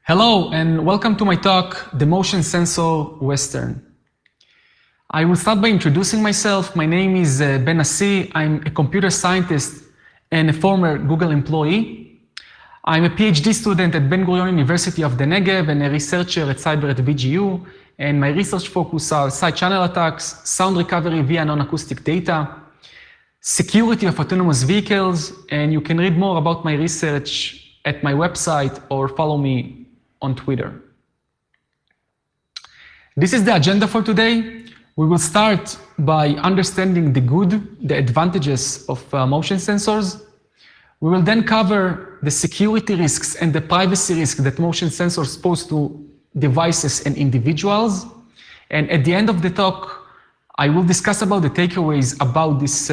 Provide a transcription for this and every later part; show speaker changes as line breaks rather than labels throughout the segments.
Hello and welcome to my talk, The Motion Sensor Western. I will start by introducing myself. My name is Ben Nassi. I'm a computer scientist and a former Google employee. I'm a PhD student at Ben-Gurion University of the Negev and a researcher at Cyber at BGU. And my research focus are side channel attacks, sound recovery via non-acoustic data, security of autonomous vehicles, and you can read more about my research at my website or follow me on Twitter. This is the agenda for today. We will start by understanding the advantages of motion sensors. We will then cover the security risks and the privacy risks that motion sensors pose to devices and individuals. And at the end of the talk, I will discuss about the takeaways about this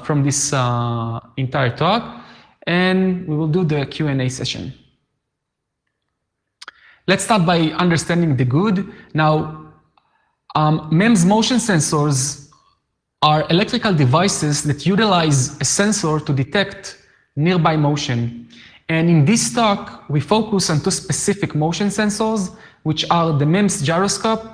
from this entire talk, and we will do the Q&A session. Let's start by understanding the good. Now, MEMS motion sensors are electrical devices that utilize a sensor to detect nearby motion. And in this talk, we focus on two specific motion sensors, which are the MEMS gyroscope,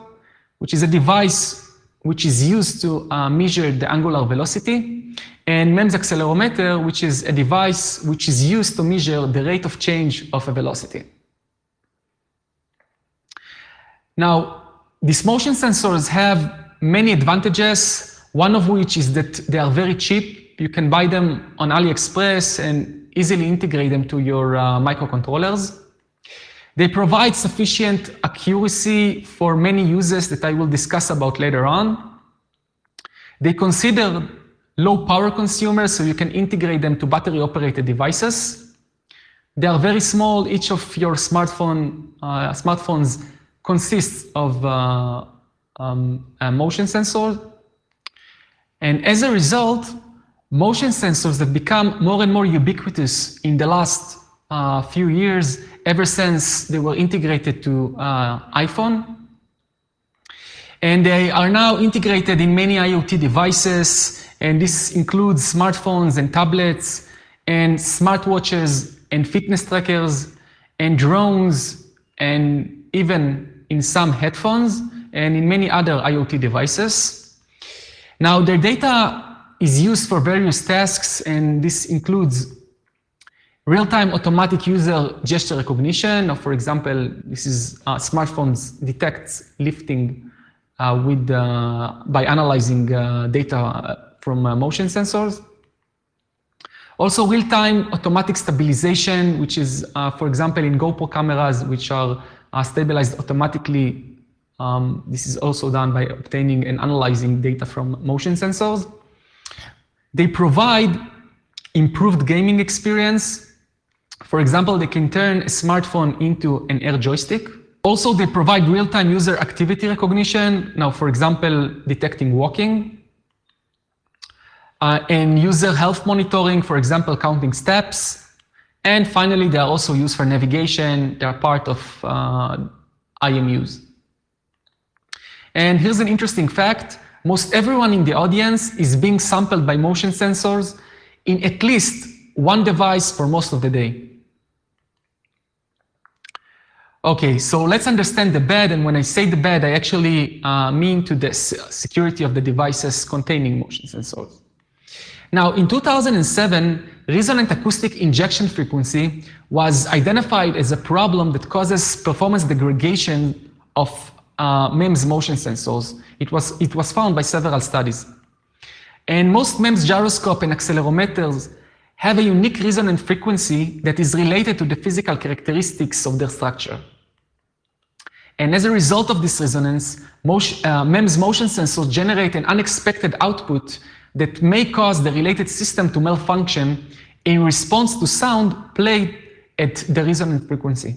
which is a device which is used to measure the angular velocity, and MEMS accelerometer, which is a device which is used to measure the rate of change of a velocity. Now, these motion sensors have many advantages, one of which is that they are very cheap. You can buy them on AliExpress and easily integrate them to your microcontrollers. They provide sufficient accuracy for many uses that I will discuss about later on. They consider low power consumers, so you can integrate them to battery-operated devices. They are very small. Each of your smartphones consists of a motion sensor. And as a result, motion sensors have become more and more ubiquitous in the last few years, ever since they were integrated to iPhone. And they are now integrated in many IoT devices, and this includes smartphones and tablets, and smartwatches, and fitness trackers, and drones, and even in some headphones, and in many other IoT devices. Now, their data is used for various tasks, and this includes real-time automatic user gesture recognition. For example, this is smartphones detects lifting by analyzing data from motion sensors. Also, real-time automatic stabilization, which is, for example, in GoPro cameras, which are stabilized automatically. This is also done by obtaining and analyzing data from motion sensors. They provide improved gaming experience. For example, they can turn a smartphone into an air joystick. Also, they provide real-time user activity recognition. Now, for example, detecting walking. And user health monitoring, for example, counting steps. And finally, they are also used for navigation. They are part of IMUs. And here's an interesting fact. Most everyone in the audience is being sampled by motion sensors in at least one device for most of the day. Okay, so let's understand the bad. And when I say the bad, I actually mean to the security of the devices containing motion sensors. Now, in 2007, resonant acoustic injection frequency was identified as a problem that causes performance degradation of MEMS motion sensors. It was found by several studies. And most MEMS gyroscope and accelerometers have a unique resonant frequency that is related to the physical characteristics of their structure. And as a result of this resonance, MEMS motion sensors generate an unexpected output that may cause the related system to malfunction in response to sound played at the resonant frequency.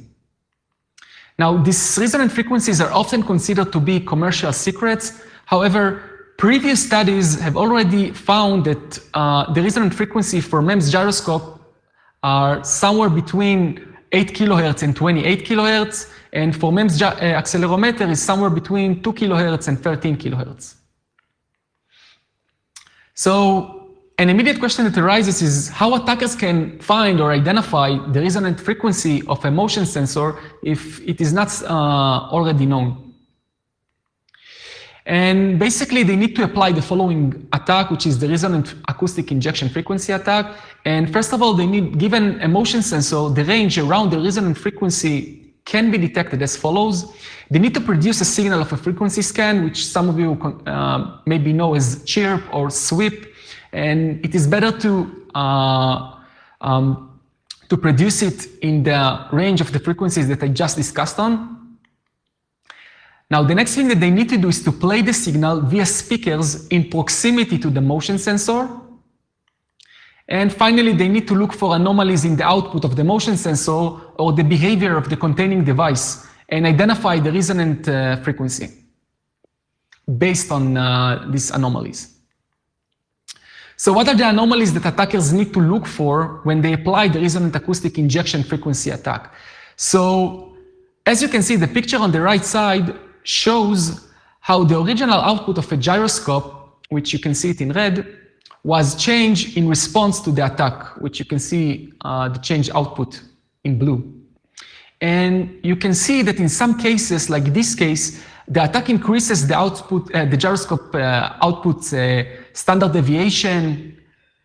Now, these resonant frequencies are often considered to be commercial secrets. However, previous studies have already found that the resonant frequency for MEMS gyroscope are somewhere between 8 kilohertz and 28 kilohertz, and for MEMS accelerometer is somewhere between 2 kilohertz and 13 kilohertz. So an immediate question that arises is how attackers can find or identify the resonant frequency of a motion sensor if it is not already known. And basically, they need to apply the following attack, which is the resonant acoustic injection frequency attack. And first of all, they need, given a motion sensor, the range around the resonant frequency can be detected as follows. They need to produce a signal of a frequency scan, which some of you maybe know as chirp or sweep. And it is better to produce it in the range of the frequencies that I just discussed on. Now, the next thing that they need to do is to play the signal via speakers in proximity to the motion sensor. And finally, they need to look for anomalies in the output of the motion sensor or the behavior of the containing device and identify the resonant frequency based on these anomalies. So what are the anomalies that attackers need to look for when they apply the resonant acoustic injection frequency attack? So as you can see, the picture on the right side shows how the original output of a gyroscope, which you can see it in red, was changed in response to the attack, which you can see the change output in blue. And you can see that in some cases, like this case, the attack increases the output, the gyroscope output standard deviation,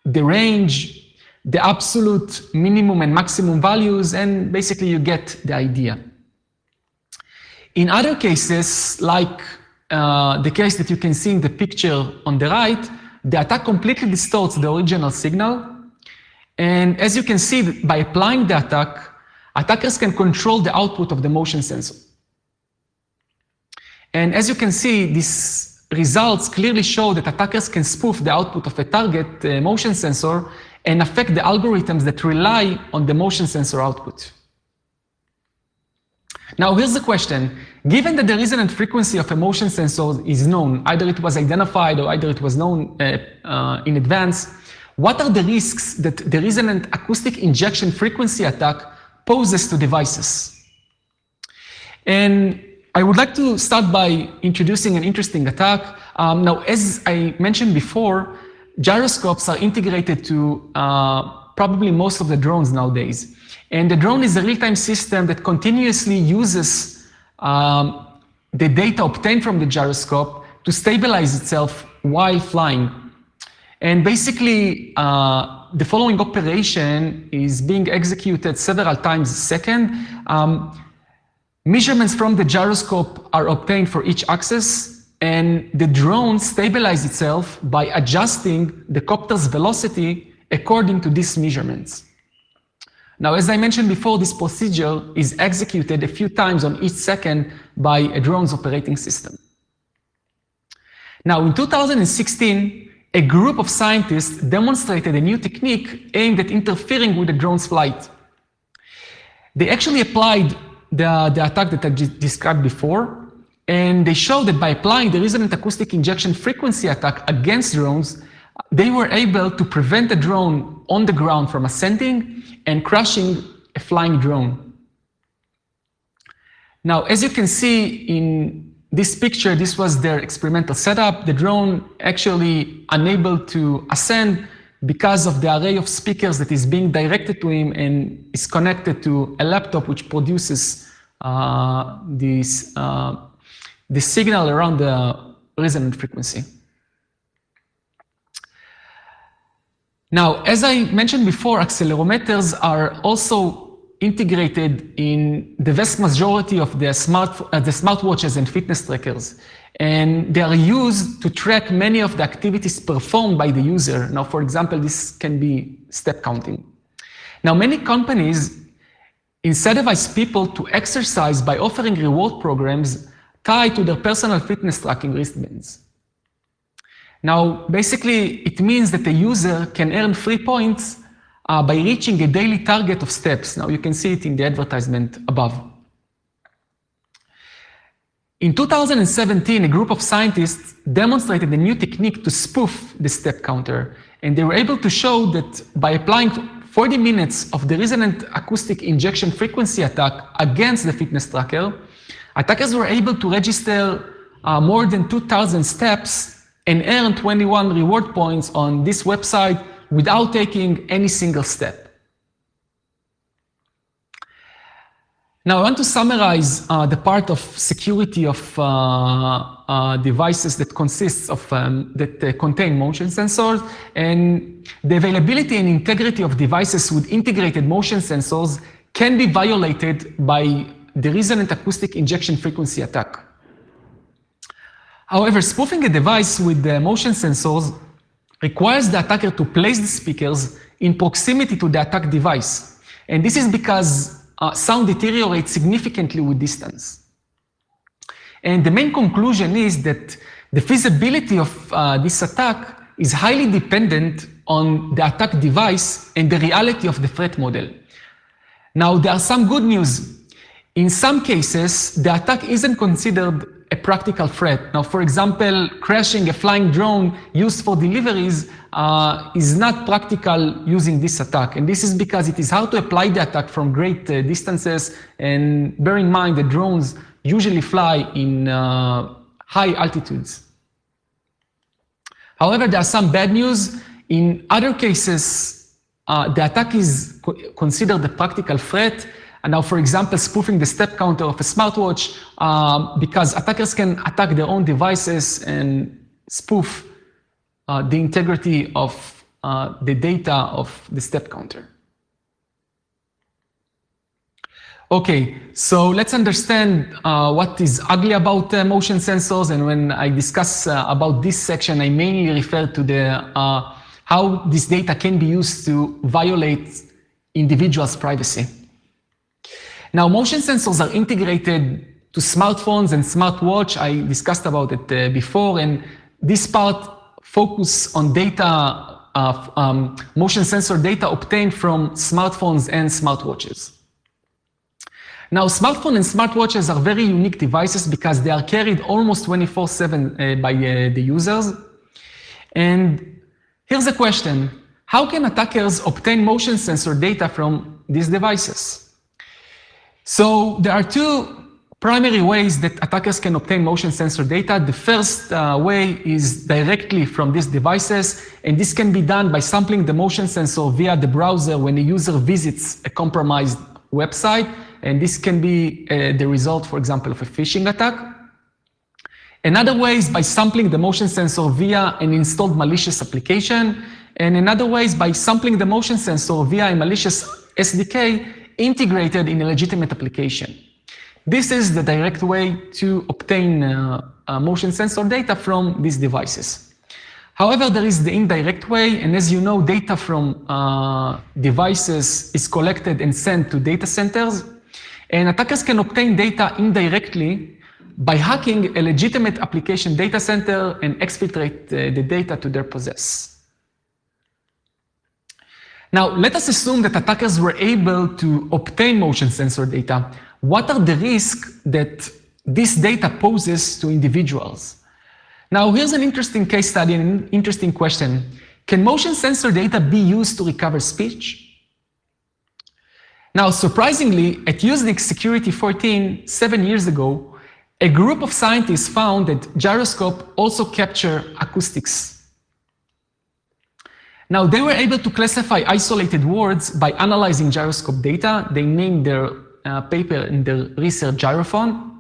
the range, the absolute minimum and maximum values, and basically you get the idea. In other cases, like the case that you can see in the picture on the right, the attack completely distorts the original signal. And as you can see, by applying the attack, attackers can control the output of the motion sensor. And as you can see, these results clearly show that attackers can spoof the output of a target motion sensor and affect the algorithms that rely on the motion sensor output. Now, here's the question. Given that the resonant frequency of a motion sensor is known, either it was identified or either it was known in advance, what are the risks that the resonant acoustic injection frequency attack poses to devices? And I would like to start by introducing an interesting attack. Now, as I mentioned before, gyroscopes are integrated to probably most of the drones nowadays. And the drone is a real-time system that continuously uses the data obtained from the gyroscope to stabilize itself while flying. And basically, the following operation is being executed several times a second. Measurements from the gyroscope are obtained for each axis, and the drone stabilizes itself by adjusting the copter's velocity according to these measurements. Now, as I mentioned before, this procedure is executed a few times on each second by a drone's operating system. Now, in 2016, a group of scientists demonstrated a new technique aimed at interfering with the drone's flight. They actually applied the attack that I just described before, and they showed that by applying the resonant acoustic injection frequency attack against drones, they were able to prevent a drone on the ground from ascending and crashing a flying drone. Now, as you can see in this picture, this was their experimental setup. The drone actually unable to ascend because of the array of speakers that is being directed to him and is connected to a laptop which produces the signal around the resonant frequency. Now, as I mentioned before, accelerometers are also integrated in the vast majority of the smartwatches and fitness trackers. And they are used to track many of the activities performed by the user. Now, for example, this can be step counting. Now, many companies incentivize people to exercise by offering reward programs tied to their personal fitness tracking wristbands. Now, basically, it means that the user can earn free points by reaching a daily target of steps. Now, you can see it in the advertisement above. In 2017, a group of scientists demonstrated a new technique to spoof the step counter, and they were able to show that by applying 40 minutes of the resonant acoustic injection frequency attack against the fitness tracker, attackers were able to register more than 2,000 steps and earn 21 reward points on this website without taking any single step. Now, I want to summarize the part of security of devices that consists of that contain motion sensors, and the availability and integrity of devices with integrated motion sensors can be violated by the resonant acoustic injection frequency attack. However, spoofing a device with the motion sensors requires the attacker to place the speakers in proximity to the attack device, and this is because sound deteriorates significantly with distance. And the main conclusion is that the feasibility of this attack is highly dependent on the attack device and the reality of the threat model. Now, there are some good news. In some cases, the attack isn't considered a practical threat. Now, for example, crashing a flying drone used for deliveries is not practical using this attack. And this is because it is hard to apply the attack from great distances. And bear in mind that drones usually fly in high altitudes. However, there are some bad news. In other cases, the attack is considered a practical threat. And now, for example, spoofing the step counter of a smartwatch, because attackers can attack their own devices and spoof the integrity of the data of the step counter. Okay, so let's understand what is ugly about motion sensors. And when I discuss about this section, I mainly refer to the how this data can be used to violate individuals' privacy. Now, motion sensors are integrated to smartphones and smartwatch. I discussed about it before, and this part focus on data, motion sensor data obtained from smartphones and smartwatches. Now, smartphones and smartwatches are very unique devices because they are carried almost 24/7 by the users. And here's a question: how can attackers obtain motion sensor data from these devices? So there are two primary ways that attackers can obtain motion sensor data. The first way is directly from these devices, and this can be done by sampling the motion sensor via the browser when a user visits a compromised website, and this can be the result, for example, of a phishing attack. Another way is by sampling the motion sensor via an installed malicious application, and another way is by sampling the motion sensor via a malicious SDK integrated in a legitimate application. This is the direct way to obtain motion sensor data from these devices. However, there is the indirect way, and as you know, data from devices is collected and sent to data centers, and attackers can obtain data indirectly by hacking a legitimate application data center and exfiltrate the data to their possess. Now, let us assume that attackers were able to obtain motion sensor data. What are the risks that this data poses to individuals? Now, here's an interesting case study and an interesting question. Can motion sensor data be used to recover speech? Now, surprisingly, at Usenix Security 14, 7 years ago, a group of scientists found that gyroscope also capture acoustics. Now, they were able to classify isolated words by analyzing gyroscope data. They named their paper in their research Gyrophone.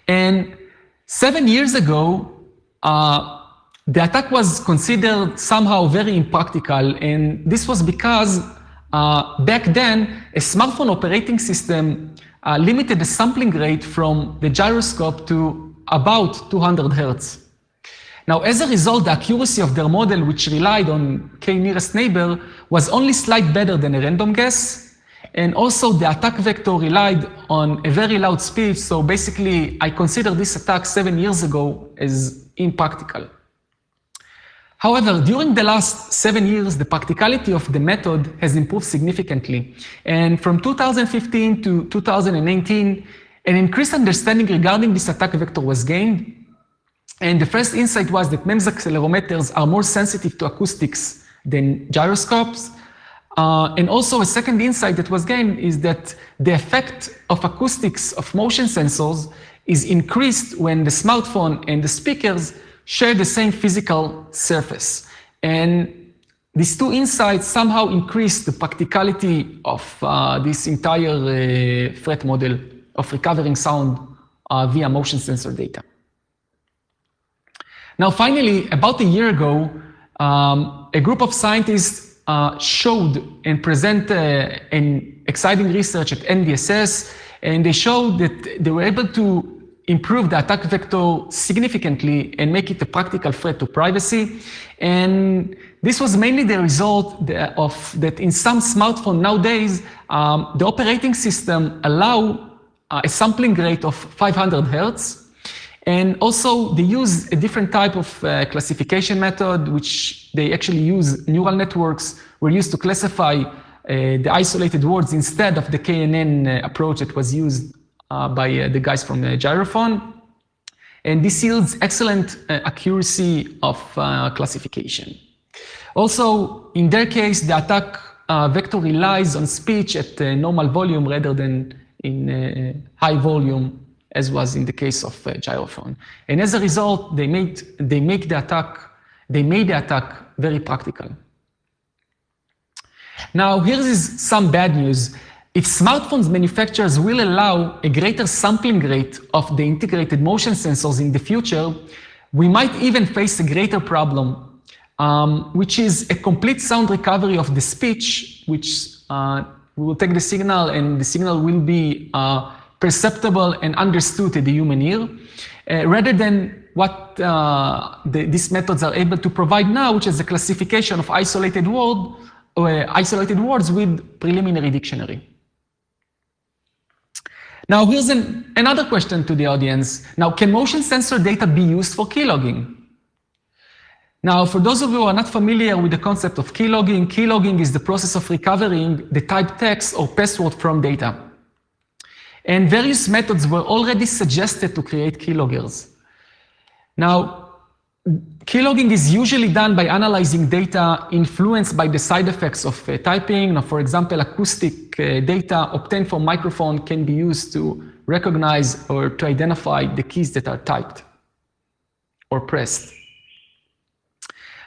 And 7 years ago, the attack was considered somehow very impractical. And this was because back then, a smartphone operating system limited the sampling rate from the gyroscope to about 200 hertz. Now, as a result, the accuracy of their model, which relied on k-nearest neighbor, was only slightly better than a random guess. And also, the attack vector relied on a very loud speech. So basically, I consider this attack 7 years ago as impractical. However, during the last 7 years, the practicality of the method has improved significantly. And from 2015 to 2018, an increased understanding regarding this attack vector was gained. And the first insight was that MEMS accelerometers are more sensitive to acoustics than gyroscopes. And also a second insight that was gained is that the effect of acoustics of motion sensors is increased when the smartphone and the speakers share the same physical surface. And these two insights somehow increase the practicality of this entire threat model of recovering sound via motion sensor data. Now, finally, about a year ago, a group of scientists showed and present an exciting research at NDSS, and they showed that they were able to improve the attack vector significantly and make it a practical threat to privacy. And this was mainly the result of that in some smartphone nowadays, the operating system allow a sampling rate of 500 Hertz. And also they use a different type of classification method, which they actually use neural networks were used to classify the isolated words instead of the KNN approach that was used by the guys from Gyrophone. And this yields excellent accuracy of classification. Also, in their case, the attack vector relies on speech at normal volume rather than in high volume, as was in the case of Gyrophone. And as a result, they made the attack very practical. Now, here is some bad news. If smartphones manufacturers will allow a greater sampling rate of the integrated motion sensors in the future, we might even face a greater problem, which is a complete sound recovery of the speech, which we will take the signal and the signal will be perceptible and understood to the human ear, rather than what these methods are able to provide now, which is a classification of isolated words with preliminary dictionary. Now, here's another question to the audience. Now, can motion sensor data be used for keylogging? Now, for those of you who are not familiar with the concept of keylogging is the process of recovering the typed text or password from data. And various methods were already suggested to create keyloggers. Now, keylogging is usually done by analyzing data influenced by the side effects of typing. Now, for example, acoustic data obtained from microphone can be used to recognize or to identify the keys that are typed or pressed.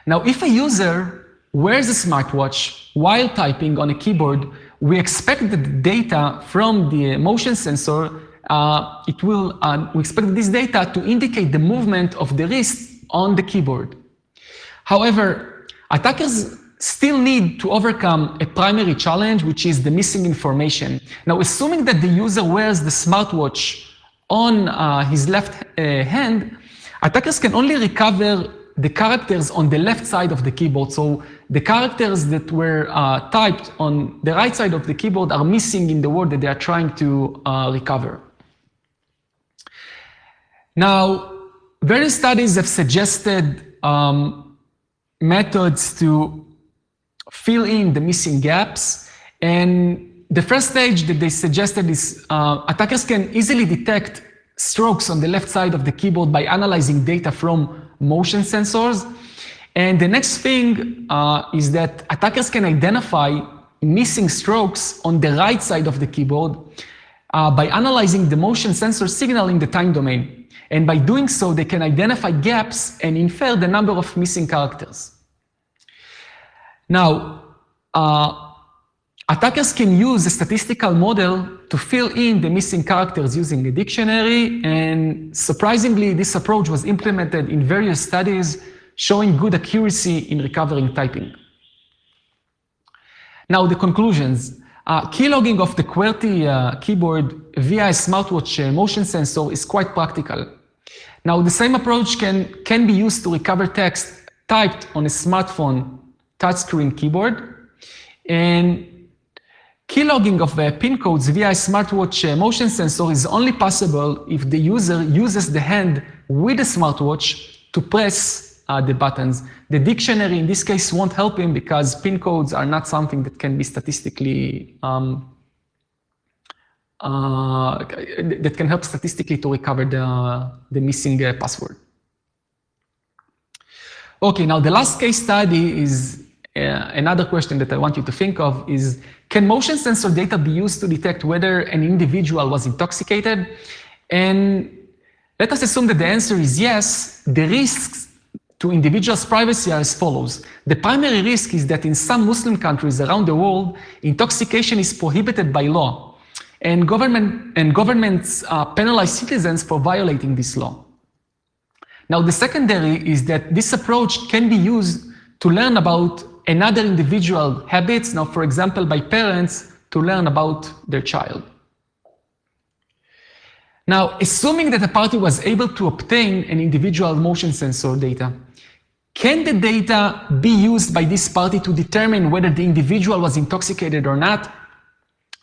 Now, if a user wears a smartwatch while typing on a keyboard, we expect that the data from the motion sensor, we expect this data to indicate the movement of the wrist on the keyboard. However, attackers still need to overcome a primary challenge, which is the missing information. Now, assuming that the user wears the smartwatch on his left hand, attackers can only recover the characters on the left side of the keyboard. So the characters that were typed on the right side of the keyboard are missing in the word that they are trying to recover. Now, various studies have suggested methods to fill in the missing gaps. And the first stage that they suggested is attackers can easily detect strokes on the left side of the keyboard by analyzing data from motion sensors. And the next thing is that attackers can identify missing strokes on the right side of the keyboard by analyzing the motion sensor signal in the time domain. And by doing so, they can identify gaps and infer the number of missing characters. Now, attackers can use a statistical model to fill in the missing characters using a dictionary, and surprisingly, this approach was implemented in various studies showing good accuracy in recovering typing. Now, the conclusions. Keylogging of the QWERTY keyboard via a smartwatch motion sensor is quite practical. Now, the same approach can be used to recover text typed on a smartphone touchscreen keyboard. And keylogging of PIN codes via a smartwatch motion sensor is only possible if the user uses the hand with the smartwatch to press the buttons. The dictionary in this case won't help him because PIN codes are not something that can be statistically, that can help statistically to recover the missing password. Okay, now the last case study is another question that I want you to think of is, can motion sensor data be used to detect whether an individual was intoxicated? And let us assume that the answer is yes. The risks to individuals' privacy are as follows. The primary risk is that in some Muslim countries around the world, intoxication is prohibited by law, and governments penalize citizens for violating this law. Now, the secondary is that this approach can be used to learn about another individual habits, now, for example, by parents to learn about their child. Now, assuming that a party was able to obtain an individual motion sensor data, can the data be used by this party to determine whether the individual was intoxicated or not?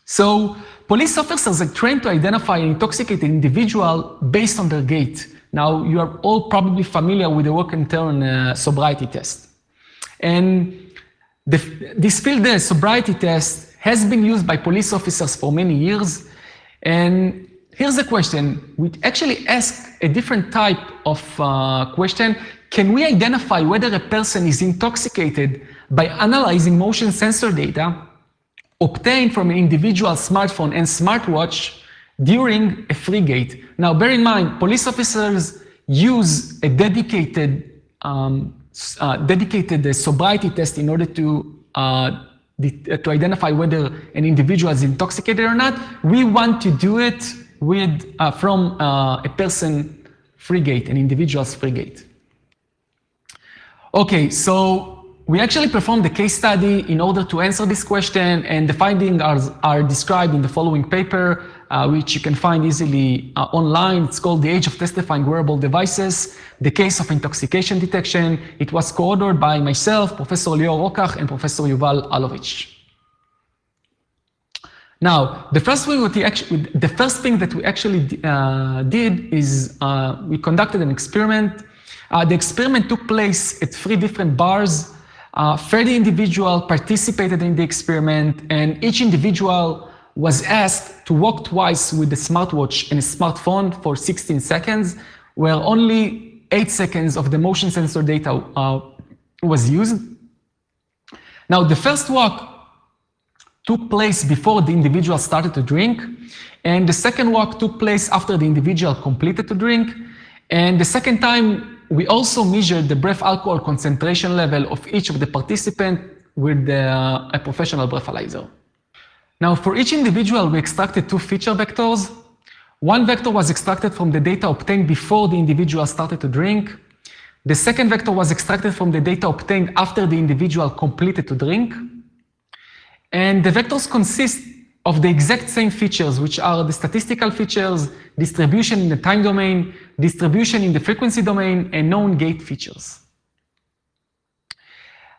So, police officers are trained to identify an intoxicated individual based on their gait. Now, you are all probably familiar with the walk and turn sobriety test. And this field sobriety test has been used by police officers for many years. And here's a question. We actually ask a different type of question. Can we identify whether a person is intoxicated by analyzing motion sensor data obtained from an individual smartphone and smartwatch during a free gait? Now, bear in mind, police officers use a dedicated sobriety test in order to identify whether an individual is intoxicated or not. We want to do it from a person free gait, an individual's free gait. Okay, so we actually performed a case study in order to answer this question, and the findings are described in the following paper, which you can find easily online. It's called The Age of Testifying Wearable Devices, the Case of Intoxication Detection. It was co-authored by myself, Professor Lior Rokach, and Professor Yuval Alovich. Now, the first thing that we actually did is we conducted an experiment. The experiment took place at 3 different bars. 30 individuals participated in the experiment, and each individual was asked to walk twice with the smartwatch and a smartphone for 16 seconds, where only 8 seconds of the motion sensor data was used. Now, the first walk took place before the individual started to drink, and the second walk took place after the individual completed to drink. And the second time, we also measured the breath alcohol concentration level of each of the participants with a professional breathalyzer. Now, for each individual, we extracted 2 feature vectors. One vector was extracted from the data obtained before the individual started to drink. The second vector was extracted from the data obtained after the individual completed to drink. And the vectors consist of the exact same features, which are the statistical features, distribution in the time domain, distribution in the frequency domain, and known gait features.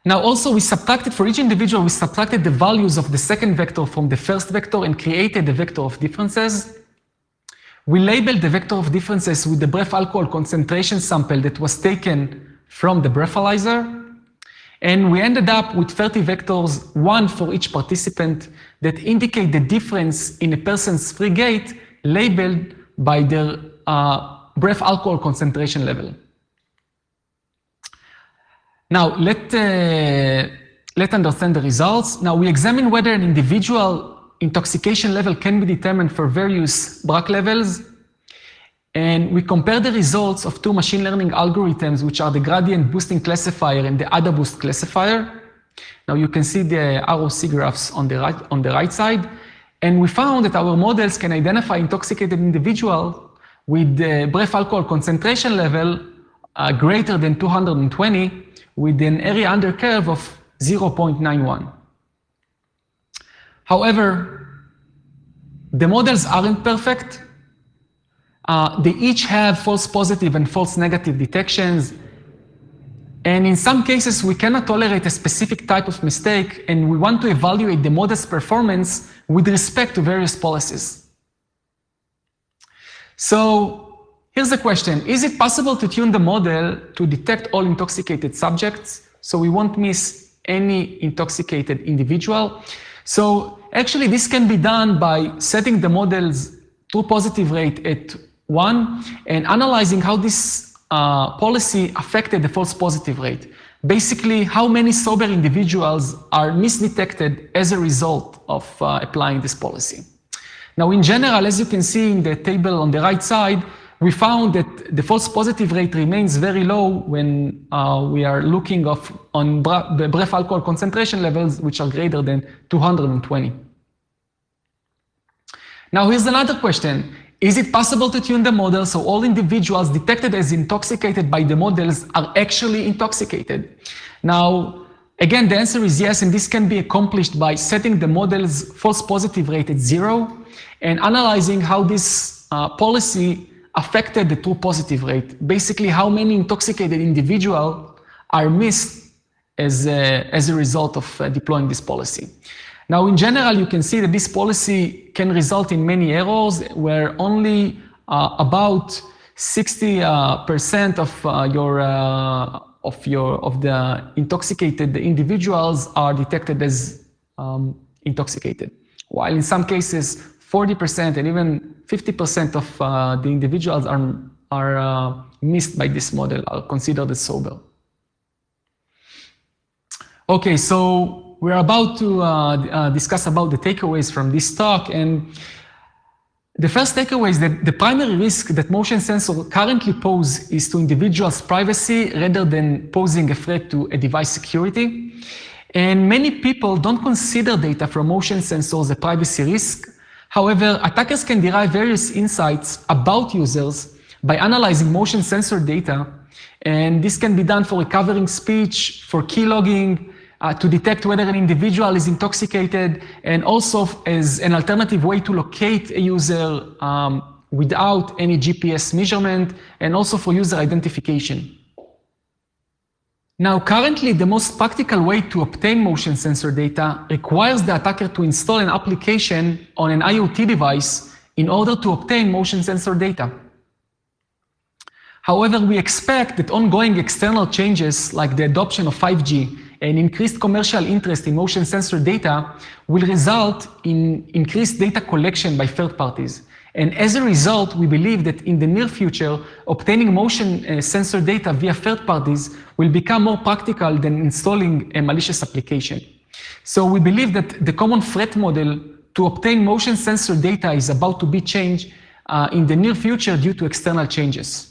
Now, also, for each individual, we subtracted the values of the second vector from the first vector and created the vector of differences. We labeled the vector of differences with the breath alcohol concentration sample that was taken from the breathalyzer. And we ended up with 30 vectors, 1 for each participant, that indicate the difference in a person's free gait labeled by their breath alcohol concentration level. Now, let's understand the results. Now, we examine whether an individual intoxication level can be determined for various Braque levels. And we compare the results of 2 machine learning algorithms, which are the gradient boosting classifier and the AdaBoost classifier. Now, you can see the ROC graphs on the right side. And we found that our models can identify intoxicated individuals with the breath alcohol concentration level greater than 220, with an area under curve of 0.91. However, the models aren't perfect. They each have false positive and false negative detections. And in some cases, we cannot tolerate a specific type of mistake, and we want to evaluate the model's performance with respect to various policies. So here's the question. Is it possible to tune the model to detect all intoxicated subjects so we won't miss any intoxicated individual? So actually, this can be done by setting the model's true positive rate at 1 and analyzing how this policy affected the false positive rate. Basically, how many sober individuals are misdetected as a result of applying this policy. Now, in general, as you can see in the table on the right side, we found that the false positive rate remains very low when we are looking on breath alcohol concentration levels which are greater than 220. Now here's another question. Is it possible to tune the model so all individuals detected as intoxicated by the models are actually intoxicated? Now, again, the answer is yes, and this can be accomplished by setting the model's false positive rate at 0 and analyzing how this policy affected the true positive rate. Basically, how many intoxicated individuals are missed as a result of deploying this policy. Now, in general, you can see that this policy can result in many errors where only about 60% of the intoxicated individuals are detected as intoxicated, while in some cases 40% and even 50% of the individuals are missed by this model, are considered as sober. Okay, so we're about to discuss about the takeaways from this talk, and the first takeaway is that the primary risk that motion sensors currently pose is to individuals' privacy rather than posing a threat to a device security. And many people don't consider data from motion sensors a privacy risk. However, attackers can derive various insights about users by analyzing motion sensor data, and this can be done for recovering speech, for keylogging, to detect whether an individual is intoxicated, and also as an alternative way to locate a user without any GPS measurement, and also for user identification. Now, currently, the most practical way to obtain motion sensor data requires the attacker to install an application on an IoT device in order to obtain motion sensor data. However, we expect that ongoing external changes like the adoption of 5G and increased commercial interest in motion sensor data will result in increased data collection by third parties. And as a result, we believe that in the near future, obtaining motion sensor data via third parties will become more practical than installing a malicious application. So we believe that the common threat model to obtain motion sensor data is about to be changed in the near future due to external changes.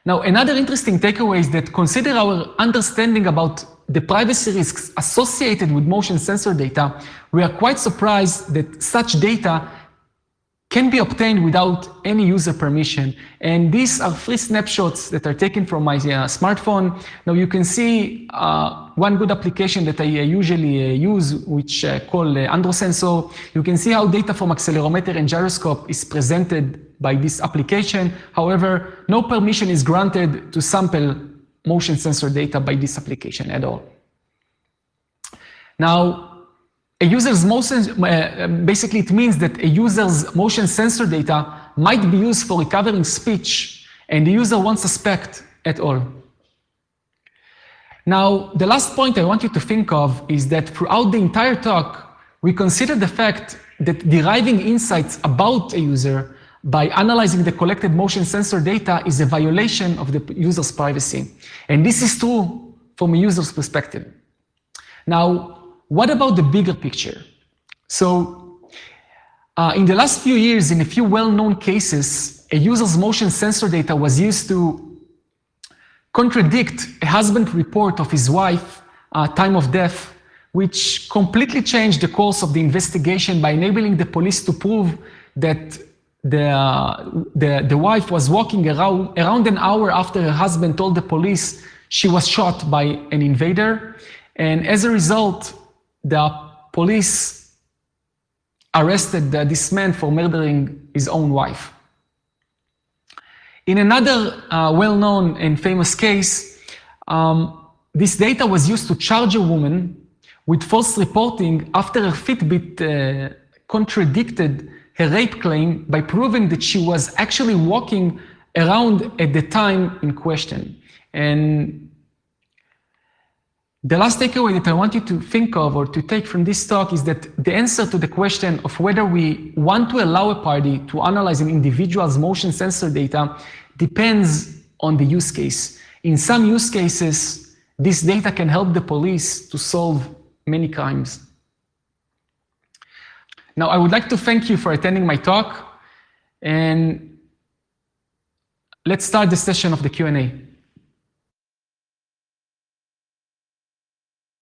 Now, another interesting takeaway is that consider our understanding about the privacy risks associated with motion sensor data. We are quite surprised that such data can be obtained without any user permission. And these are 3 snapshots that are taken from my smartphone. Now you can see one good application that I usually use, which called AndroSensor. You can see how data from accelerometer and gyroscope is presented by this application. However, no permission is granted to sample motion sensor data by this application at all. Now, a user's motion, basically it means that a user's motion sensor data might be used for recovering speech, and the user won't suspect at all. Now, the last point I want you to think of is that throughout the entire talk, we consider the fact that deriving insights about a user by analyzing the collected motion sensor data is a violation of the user's privacy. And this is true from a user's perspective. Now, what about the bigger picture? So, in the last few years, in a few well-known cases, a user's motion sensor data was used to contradict a husband report of his wife, time of death, which completely changed the course of the investigation by enabling the police to prove that the wife was walking around an hour after her husband told the police she was shot by an invader. And as a result, the police arrested this man for murdering his own wife. In another well-known and famous case, this data was used to charge a woman with false reporting after her Fitbit contradicted her rape claim by proving that she was actually walking around at the time in question. And the last takeaway that I want you to think of or to take from this talk is that the answer to the question of whether we want to allow a party to analyze an individual's motion sensor data depends on the use case. In some use cases, this data can help the police to solve many crimes. Now, I would like to thank you for attending my talk, and let's start the session of the Q&A.